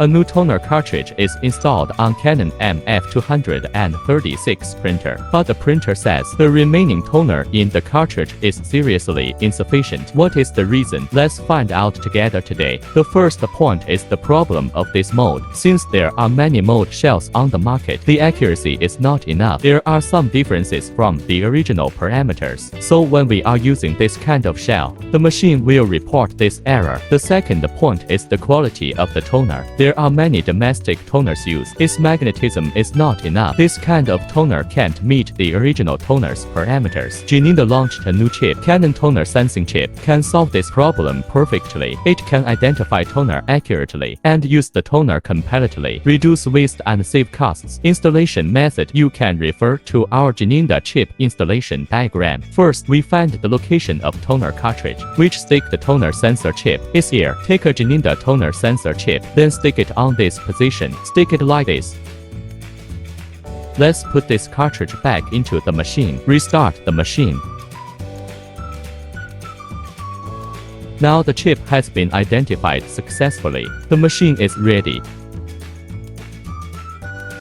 A new toner cartridge is installed on Canon MF236 printer, but the printer says the remaining toner in the cartridge is seriously insufficient. What is the reason? Let's find out together today. The first point is the problem of this mold. Since there are many mold shells on the market, the accuracy is not enough. There are some differences from the original parameters. So when we are using this kind of shell, the machine will report this error. The second point is the quality of the toner. There are many domestic toners used. Its magnetism is not enough. This kind of toner can't meet the original toner's parameters. Geninda launched a new chip, Canon Toner Sensing Chip, can solve this problem perfectly. It can identify toner accurately and use the toner completely, reduce waste and save costs. Installation method: you can refer to our Geninda chip installation diagram. First, we find the location of toner cartridge, which stick the toner sensor chip is here. Take a Geninda toner sensor chip, then stick it on this position. Stick it like this. Let's put this cartridge back into the machine. Restart the machine. Now the chip has been identified successfully. The machine is ready.